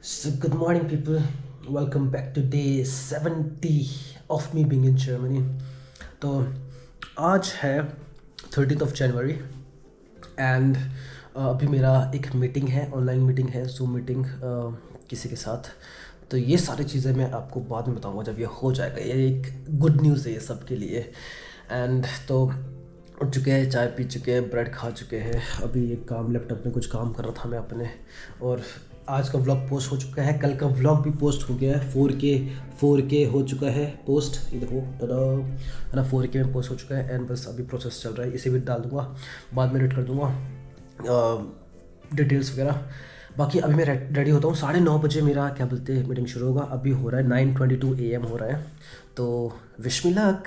So good morning people, welcome back to day 70 of me being in Germany. तो आज है 30th of January and अभी मेरा एक मीटिंग है, ऑनलाइन मीटिंग है, जूम मीटिंग किसी के साथ. तो ये सारी चीज़ें मैं आपको बाद में बताऊंगा जब ये हो जाएगा. ये एक गुड न्यूज़ है ये सब के लिए. एंड तो उठ चुके हैं, चाय पी चुके हैं, ब्रेड खा चुके हैं. अभी एक काम, लैपटॉप में कुछ काम कर रहा था मैं अपने. और आज का व्लॉग पोस्ट हो चुका है, कल का व्लॉग भी पोस्ट हो गया है. 4K हो चुका है पोस्ट. ये देखो दादा है ना, 4K में पोस्ट हो चुका है. एंड बस अभी प्रोसेस चल रहा है, इसे भी डाल दूँगा, बाद में एडिट कर दूँगा डिटेल्स वगैरह. बाकी अभी मैं रेडी होता हूँ. 9:30 बजे मेरा क्या बोलते हैं मीटिंग शुरू होगा. अभी हो रहा है 9:22 AM हो रहा है. तो विश मी लक.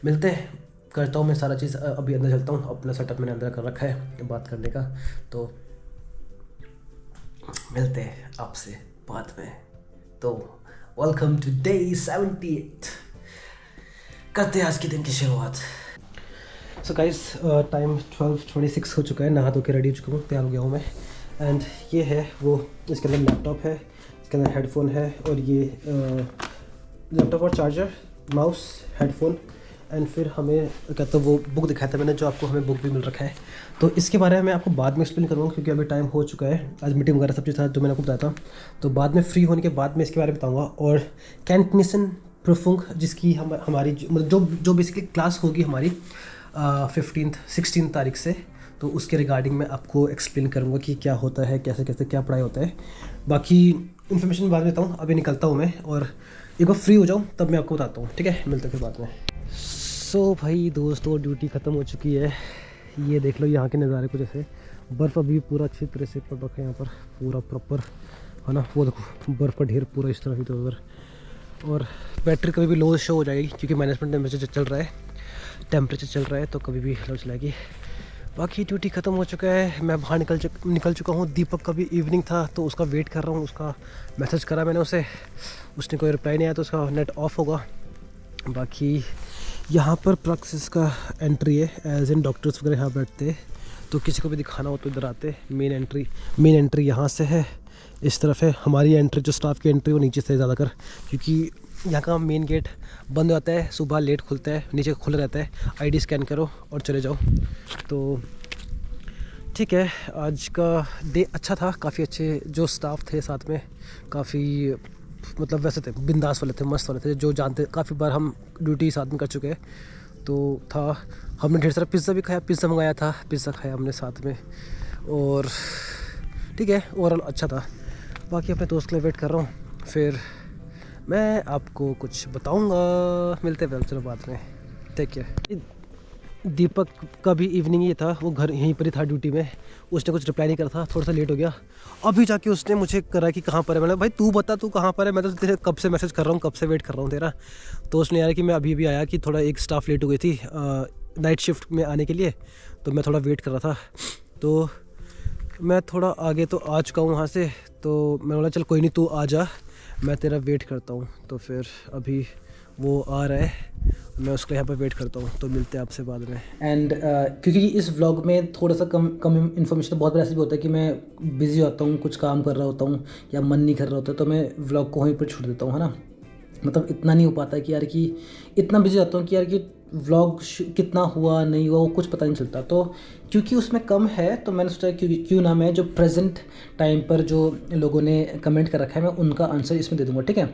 मिलते हैं, करता हूँ मैं सारा चीज़. अभी अंदर चलता हूँ, अपना सेटअप मैंने अंदर कर रखा है बात करने का. तो मिलते हैं आपसे बाद में. तो वेलकम टू डे 78. करते हैं आज के दिन की शुरुआत. सो गाइस, टाइम 12:26 हो चुका है. नहा धो के रेडी हो चुका हूँ, तैयार हो गया हूँ मैं. एंड ये है वो, इसके अंदर लैपटॉप है, इसके अंदर हेडफोन है, और ये लैपटॉप और चार्जर, माउस, हेडफोन. एंड फिर हमें कहते वो बुक दिखाया था मैंने, जो आपको हमें बुक भी मिल रखा है. तो इसके बारे में मैं आपको बाद में एक्सप्लेन करूँगा, क्योंकि अभी टाइम हो चुका है. आज मीटिंग वगैरह सब चीज़ था जो मैंने आपको बताया था. तो बाद में फ्री होने के बाद में इसके बारे में बताऊँगा. और कैंटनिसन प्रूफुंग, जिसकी हमारी जो बेसिकली क्लास होगी हमारी 16 तारीख से, तो उसके रिगार्डिंग मैं आपको एक्सप्लेन करूँगा कि क्या होता है, कैसे कैसे क्या पढ़ाई होता है. बाकी इन्फॉर्मेशन बाद में देता हूँ. अभी निकलता हूँ मैं, और एक बार फ्री हो जाऊँ तब मैं आपको बताता हूँ. ठीक है, मिलते हैं फिर बाद में. सो भाई दोस्तों, ड्यूटी ख़त्म हो चुकी है. ये देख लो यहाँ के नज़ारे कुछ ऐसे. बर्फ़ अभी पूरा अच्छी तरह से पड़ रखा है यहाँ पर, पूरा प्रॉपर है ना. वो देखो बर्फ़ का ढेर पूरा इस तरफ इधर उधर. और बैटरी कभी भी लो शो हो जाएगी, क्योंकि मैनेजमेंट टेम्परेचर चल रहा है, तो कभी भी लो चलाएगी. बाकी ड्यूटी ख़त्म हो चुका है, मैं बाहर निकल चुका हूँ. दीपक का भी इवनिंग था, तो उसका वेट कर रहा हूँ. उसका मैसेज करा मैंने उसे, उसने कोई रिप्लाई नहीं आया, तो उसका नेट ऑफ होगा. बाकी यहाँ पर प्रैक्टिस का एंट्री है, एज इन डॉक्टर्स वगैरह यहाँ बैठते. तो किसी को भी दिखाना हो तो इधर आते. मेन एंट्री यहाँ से है, इस तरफ है. हमारी एंट्री जो स्टाफ की एंट्री वो नीचे से ज़्यादातर, क्योंकि यहाँ का मेन गेट बंद होता है, सुबह लेट खुलता है, नीचे खुला रहता है. आईडी स्कैन करो और चले जाओ. तो ठीक है, आज का डे अच्छा था. काफ़ी अच्छे जो स्टाफ थे साथ में, काफ़ी मतलब वैसे थे, बिंदास वाले थे, मस्त वाले थे, जो जानते. काफ़ी बार हम ड्यूटी साथ में कर चुके हैं, तो था. हमने ढेर सारा पिज़्ज़ा भी खाया, पिज़्ज़ा मंगाया था, पिज़्ज़ा खाया हमने साथ में. और ठीक है, ओवरऑल अच्छा था. बाकी अपने दोस्त के लिए वेट कर रहा हूँ, फिर मैं आपको कुछ बताऊँगा. मिलते हैं चलो बाद में. Take care. दीपक का भी इवनिंग ये था, वो घर यहीं पर ही था ड्यूटी में. उसने कुछ रिप्लाई नहीं करा था, थोड़ा सा लेट हो गया. अभी जाके उसने मुझे करा कि कहाँ पर है. मैंने भाई तू बता तू कहाँ पर है, मैं तो तेरे कब से मैसेज कर रहा हूँ, कब से वेट कर रहा हूँ तेरा. तो उसने यार कि मैं अभी आया, कि थोड़ा एक स्टाफ लेट हो गई थी नाइट शिफ्ट में आने के लिए, तो मैं थोड़ा वेट कर रहा था. तो मैं थोड़ा आगे तो आ चुका हूँ वहाँ से. तो मैं बोला चल कोई नहीं, तू आ जा, मैं तेरा वेट करता हूँ. तो फिर अभी वो आ रहा है, मैं उसको यहाँ पर वेट करता हूँ. तो मिलते हैं आपसे बाद में. एंड क्योंकि इस व्लॉग में थोड़ा सा कम इन्फॉर्मेशन, तो बहुत बार ऐसा भी होता है कि मैं बिज़ी होता हूँ, कुछ काम कर रहा होता हूँ, या मन नहीं कर रहा होता, तो मैं व्लॉग को वहीं पर छोड़ देता हूँ, है ना. मतलब इतना नहीं हो पाता है कि यार कि इतना बिजी होता हूँ कि यार कि व्लॉग कितना हुआ नहीं हुआ वो कुछ पता नहीं चलता. तो क्योंकि उसमें कम है, तो मैंने सोचा क्यों ना मैं जो प्रेजेंट टाइम पर जो लोगों ने कमेंट कर रखा है, मैं उनका आंसर इसमें दे दूँगा. ठीक है.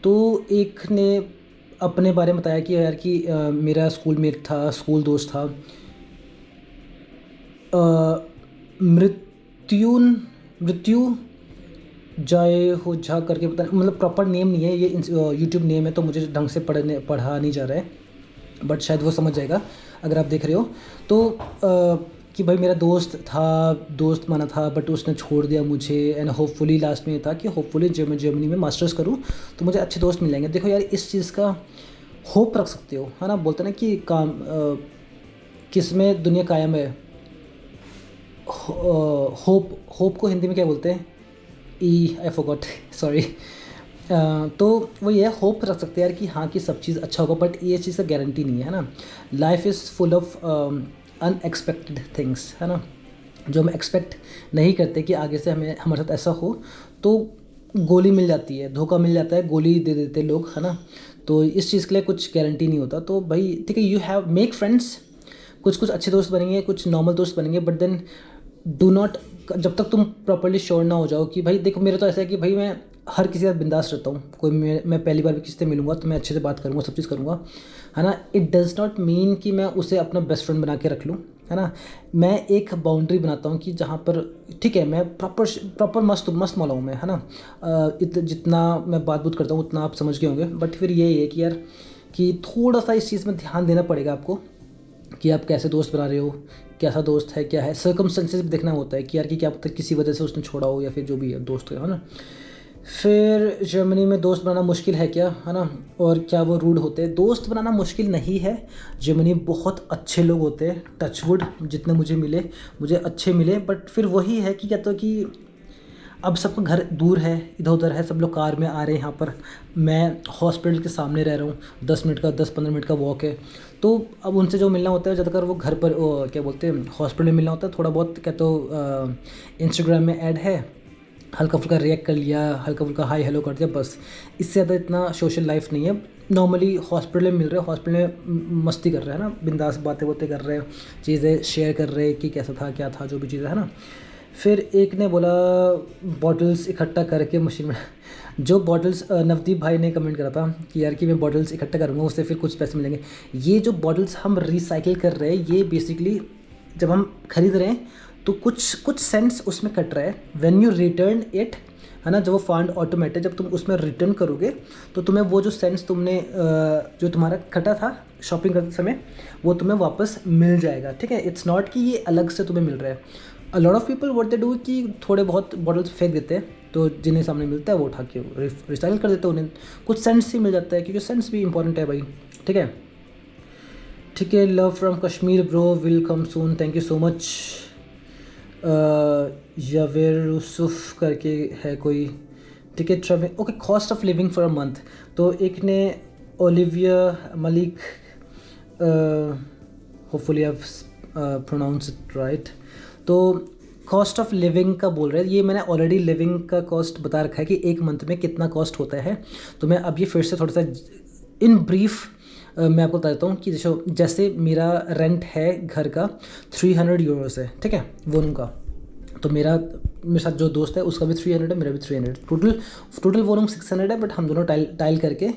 तो एक ने अपने बारे में बताया कि यार कि मेरा स्कूलमेट था, स्कूल दोस्त था, मृत्यु जाए हो झा करके, पता मतलब प्रॉपर नेम नहीं है ये, यूट्यूब नेम है, तो मुझे ढंग से पढ़ा नहीं जा रहा है, बट शायद वो समझ जाएगा अगर आप देख रहे हो. तो कि भाई मेरा दोस्त माना था, बट उसने छोड़ दिया मुझे. एंड होपफुली लास्ट में ये था कि होपफुली जर्मनी में मास्टर्स करूँ तो मुझे अच्छे दोस्त मिल जाएंगे. देखो यार, इस चीज़ का होप रख सकते हो, है ना. बोलते ना कि काम किस में दुनिया कायम है. होप को हिंदी में क्या बोलते हैं, आई फॉरगॉट, सॉरी. तो वो ये होप रख सकते हैं यार कि हाँ कि सब चीज़ अच्छा होगा, बट ये चीज़ का गारंटी नहीं है ना. Life is full of unexpected things, है ना, जो हम एक्सपेक्ट नहीं करते कि आगे से हमारे साथ ऐसा हो. तो गोली मिल जाती है, धोखा मिल जाता है, गोली दे देते लोग, है ना। तो इस चीज़ के लिए कुछ गारंटी नहीं होता। तो भाई ठीक है, यू हैव मेक फ्रेंड्स, कुछ कुछ अच्छे दोस्त बनेंगे, कुछ नॉर्मल दोस्त बनेंगे, बट देन डू नॉट, जब तक तुम प्रॉपर्ली श्योर ना हो जाओ कि भाई देखो, मेरा तो ऐसा है कि भाई मैं हर किसी के साथ बिंदास रहता हूँ। कोई मैं पहली बार भी किसी से मिलूंगा तो मैं अच्छे से बात करूँगा, सब चीज़ करूँगा, है ना। इट डज़ नॉट मीन कि मैं उसे अपना बेस्ट फ्रेंड बना के रख लूँ, है ना। मैं एक बाउंड्री बनाता हूँ कि जहाँ पर ठीक है, मैं प्रॉपर मस्त मौला हूँ मैं, है ना। जितना मैं बात करता हूँ उतना आप समझ गए होंगे, बट फिर यही है कि यार कि थोड़ा सा इस चीज़ में ध्यान देना पड़ेगा आपको कि आप कैसे दोस्त बना रहे हो, कैसा दोस्त है, क्या है, सर्कमस्टेंसेस भी देखना होता है कि यार कि क्या पता किसी वजह से उसने छोड़ा हो या फिर जो भी है दोस्त है ना। फिर जर्मनी में दोस्त बनाना मुश्किल है क्या, है ना, और क्या वो रूड होते हैं? दोस्त बनाना मुश्किल नहीं है, जर्मनी बहुत अच्छे लोग होते हैं, टचवुड जितने मुझे मिले, मुझे अच्छे मिले। बट फिर वही है कि क्या तो कि अब सबका घर दूर है, इधर उधर है, सब लोग कार में आ रहे हैं यहाँ पर, मैं हॉस्पिटल के सामने रह रहा हूँ, 10-15 मिनट का वॉक है। तो अब उनसे जो मिलना होता है ज़्यादातर वो घर पर क्या बोलते हैं, हॉस्पिटल में मिलना होता है। थोड़ा बहुत क्या तो इंस्टाग्राम में ऐड है, हल्का फुल्का रिएक्ट कर लिया, हल्का फुल्का हाई हेलो कर दिया, बस। इससे ज़्यादा इतना सोशल लाइफ नहीं है। नॉर्मली हॉस्पिटल में मिल रहे हैं, हॉस्पिटल में मस्ती कर रहे हैं ना, बिंदास बातें कर रहे हैं, चीज़ें शेयर कर रहे हैं कि कैसा था, क्या था, जो भी चीज़ें है ना। फिर एक ने बोला बॉटल्स इकट्ठा करके मशीन में जो बॉटल्स, नवदीप भाई ने कमेंट करा था कि यार कि मैं बॉटल्स इकट्ठा करूँगा, उससे फिर कुछ पैसे मिलेंगे। ये जो बॉटल्स हम रिसाइकिल कर रहे हैं, ये बेसिकली जब हम खरीद रहे हैं तो कुछ सेंट्स उसमें कट रहा है। व्हेन यू रिटर्न इट, है ना, जब वो फंड ऑटोमेटिक, जब तुम उसमें रिटर्न करोगे तो तुम्हें वो जो सेंट्स तुमने जो तुम्हारा कटा था शॉपिंग करते समय, वो तुम्हें वापस मिल जाएगा, ठीक है। इट्स नॉट कि ये अलग से तुम्हें मिल रहा है। A lot of people what they do कि थोड़े बहुत बॉटल्स फेंक देते हैं, तो जिन्हें सामने मिलता है वो उठा के रिसाइकिल कर देते हैं, उन्हें कुछ सेंट्स ही मिल जाता है, क्योंकि सेंट्स भी इंपॉर्टेंट है भाई, ठीक है। ठीक है, love from Kashmir bro, will come soon, thank you so much. Javer Yusuf करके है कोई, ठीक है। Travelling, okay, cost of living for a month. तो एक ने Olivia Malik, hopefully I pronounce it right. तो कॉस्ट ऑफ लिविंग का बोल रहे हैं, ये मैंने ऑलरेडी लिविंग का कॉस्ट बता रखा है कि एक मंथ में कितना कॉस्ट होता है। तो मैं अब ये फिर से थोड़ा सा इन ब्रीफ मैं आपको बता देता हूँ कि जैसे मेरा रेंट है घर का 300 यूरोस है, ठीक है, वॉल्यूम का। तो मेरे साथ जो दोस्त है उसका भी 300 है, मेरा भी 300, टोटल वॉल्यूम 600 है, बट हम दोनों टाइल करके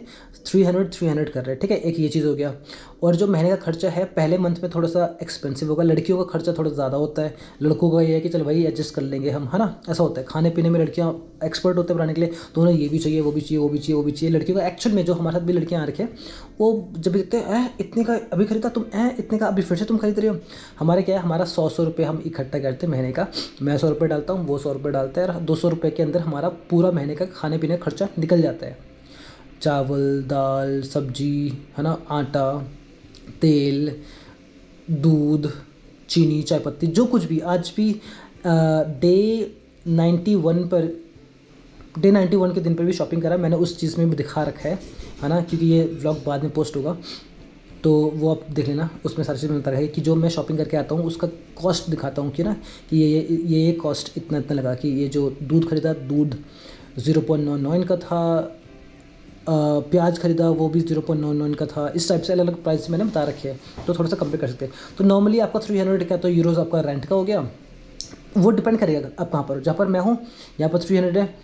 300 कर रहे हैं, ठीक है। एक ये चीज़ हो गया। और जो महीने का खर्चा है पहले मंथ में थोड़ा सा एक्सपेंसिव होगा, लड़कियों का खर्चा थोड़ा ज़्यादा होता है, लड़कों का ये है कि चल भाई एडजस्ट कर लेंगे हम, है ना, ऐसा होता है। खाने पीने में लड़कियाँ एक्सपर्ट होते हैं बनाने के लिए, तो उन्हें ये भी चाहिए, वो भी चाहिए, वो भी चाहिए, वो भी चाहिए। लड़कियों का एक्चुअल में जो हमारे साथ भी लड़कियाँ आ रखे हैं, वो जब देखते हैं इतने का अभी खरीदा तुम, इतने का अभी फिर से तुम खरीद रहे हो। हमारे क्या है, हमारा 100 रुपये हम इकट्ठा करते हैं महीने का, मैं 100 रुपये डालता हूँ, वो 100 रुपये डालता है, और 200 रुपये के अंदर हमारा पूरा महीने का खाने पीने का खर्चा निकल जाता है। चावल, दाल, सब्जी, है ना, आटा, तेल, दूध, चीनी, चाय पत्ती, जो कुछ भी। आज भी डे 91 के दिन पर भी शॉपिंग करा मैंने, उस चीज़ में भी दिखा रखा है ना, क्योंकि ये व्लॉग बाद में पोस्ट होगा तो वो आप देख लेना, उसमें सारी चीज़ बता रहा है कि जो मैं शॉपिंग करके आता हूँ उसका कॉस्ट दिखाता हूँ कि ना कि ये कॉस्ट इतना लगा, कि ये जो दूध खरीदा, दूध 0.99 का था, प्याज खरीदा वो भी 0.99 का था। इस टाइप से अलग अलग प्राइस मैंने बता रखे हैं, तो थोड़ा सा कंपेयर कर सकते हैं। तो नॉर्मली आपका 300 का तो यूरोज़ आपका रेंट का हो गया, वो डिपेंड करेगा आप कहाँ पर हो। जहाँ पर मैं हूँ यहाँ पर 300 है।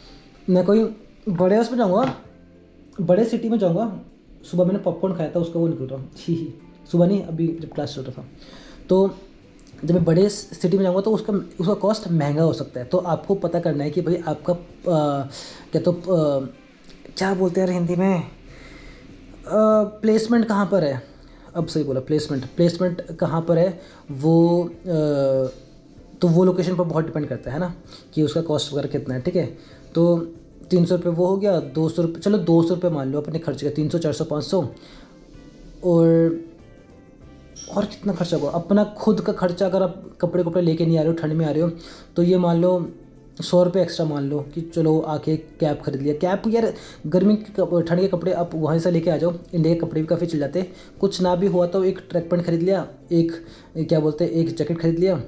मैं कोई बड़े उसमें जाऊँगा, बड़े सिटी में जाऊँगा, सुबह मैंने पॉपकॉर्न खाया था, उसका वो निकल रहा ही सुबह नहीं, अभी जब क्लास चल रहा था। तो जब मैं बड़े सिटी में जाऊँगा तो उसका कॉस्ट महंगा हो सकता है। तो आपको पता करना है कि भाई आपका क्या बोलते हैं हिंदी में, प्लेसमेंट कहाँ पर है। अब सही बोला, प्लेसमेंट कहाँ पर है वो, तो वो लोकेशन पर बहुत डिपेंड करता है ना, कि उसका कॉस्ट वगैरह कितना है, ठीक है। तो 300 रुपये वो हो गया, 200 रुपये, चलो 200 रुपये मान लो अपने खर्चे का, 300, 400, 500, और कितना खर्चा होगा अपना खुद का खर्चा। अगर आप कपड़े लेके नहीं आ रहे हो, ठंड में आ रहे हो, तो ये मान लो 100 रुपये एक्स्ट्रा मान लो कि चलो आके कैप खरीद लिया। कैप यार गर्मी ठंड के कपड़े आप वहीं से लेके आ जाओ, इंडिया के कपड़े भी काफ़ी चल जाते हैं। कुछ ना भी हुआ तो एक ट्रैक पैंट खरीद लिया, एक क्या बोलते हैं, एक जैकेट खरीद लिया,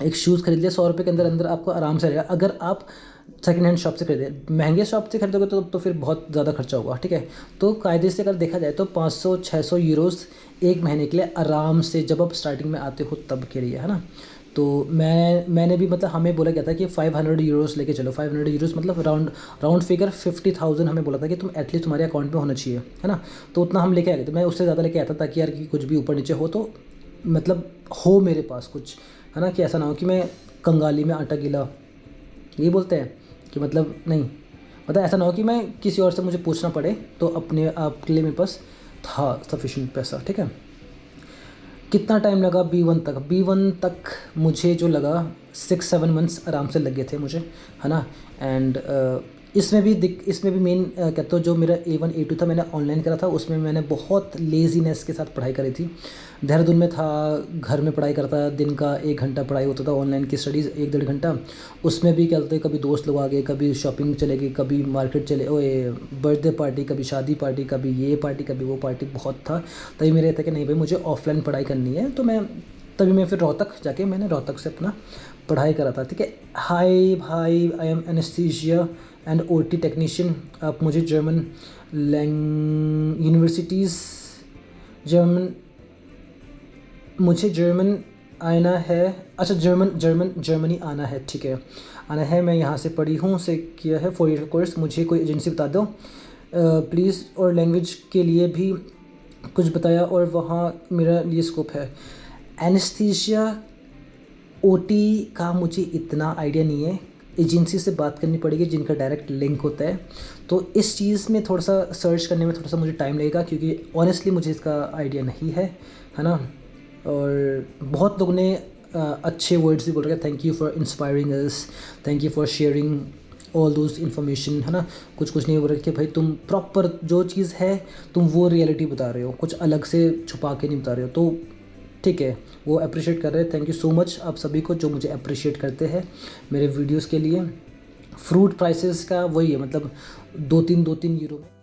एक शूज़ खरीद लिया, 100 रुपये के अंदर आपको आराम से रहेगा। अगर आप सेकेंड हैंड शॉप से खरीदे। महंगे शॉप से खरीदोगे तो फिर बहुत ज़्यादा खर्चा होगा, ठीक है। तो कायदे से अगर देखा जाए तो 500-600 यूरोस एक महीने के लिए आराम से, जब आप स्टार्टिंग में आते हो तब के लिए, है ना। तो मैंने भी मतलब हमें बोला गया था कि 500 यूरोस लेके चलो। 500 यूरोस मतलब राउंड फिगर 50,000 हमें बोला था कि तुम एटलीस्ट तुम्हारे अकाउंट में होना चाहिए, है ना। तो उतना हम लेके आए थे। मैं उससे ज़्यादा लेके आया था ताकि यार कि कुछ भी ऊपर नीचे हो तो मतलब हो मेरे पास कुछ, है ना, कि ऐसा ना हो कि मैं कंगाली में आटा गीला, ये बोलते हैं कि मतलब नहीं, मतलब ऐसा ना हो कि मैं किसी और से मुझे पूछना पड़े। तो अपने आप के लिए मेरे पास था सफिशिएंट पैसा, ठीक है। कितना टाइम लगा B1 तक मुझे जो लगा 6-7 मंथ्स आराम से लग गए थे मुझे, है ना। एंड इसमें भी मेन कहते हो जो मेरा A1 A2 था मैंने ऑनलाइन करा था। उसमें मैंने बहुत लेज़ीनेस के साथ पढ़ाई करी थी। देहरादून में था, घर में पढ़ाई करता, दिन का 1 घंटा पढ़ाई होता था, ऑनलाइन की स्टडीज़ 1-1.5 घंटा। उसमें भी क्या होता है, कभी दोस्त लोग आ गए, कभी शॉपिंग चले गए, कभी मार्केट चले, बर्थडे पार्टी, कभी शादी पार्टी, कभी ये पार्टी, कभी वो पार्टी, बहुत था। तभी मेरे था कि नहीं भाई मुझे ऑफलाइन पढ़ाई करनी है। तो तभी मैं फिर रोहतक जाके मैंने रोहतक से अपना पढ़ाई करा था, ठीक है। हाय भाई, I am anaesthesia and OT technician. आप मुझे जर्मन यूनिवर्सिटीज़ मुझे जर्मन आना है। अच्छा, जर्मनी आना है, ठीक है, आना है। मैं यहाँ से पढ़ी हूँ, से किया है 4 ईयर का कोर्स। मुझे कोई एजेंसी बता दो प्लीज़, और लैंग्वेज के लिए भी कुछ बताया, और वहाँ मेरा लिए स्कोप है। एनेस्थीसिया OT का मुझे इतना आइडिया नहीं है, एजेंसी से बात करनी पड़ेगी जिनका डायरेक्ट लिंक होता है। तो इस चीज़ में थोड़ा सा सर्च करने में थोड़ा सा मुझे टाइम लगेगा, क्योंकि ऑनेस्टली मुझे इसका आइडिया नहीं है ना। और बहुत लोगों ने अच्छे वर्ड्स भी बोल रहे हैं, thank you for inspiring us, thank you for sharing all those information, है ना। कुछ नहीं बोल रहे कि भाई तुम प्रॉपर जो चीज़ है तुम वो रियलिटी बता रहे हो, कुछ अलग से छुपा के नहीं बता रहे हो। तो ठीक है, वो अप्रिशिएट कर रहे हैं। थैंक यू सो मच आप सभी को जो मुझे अप्रिशिएट करते हैं मेरे वीडियोस के लिए। फ्रूट प्राइसेस का वही है, मतलब 2-3 यूरो में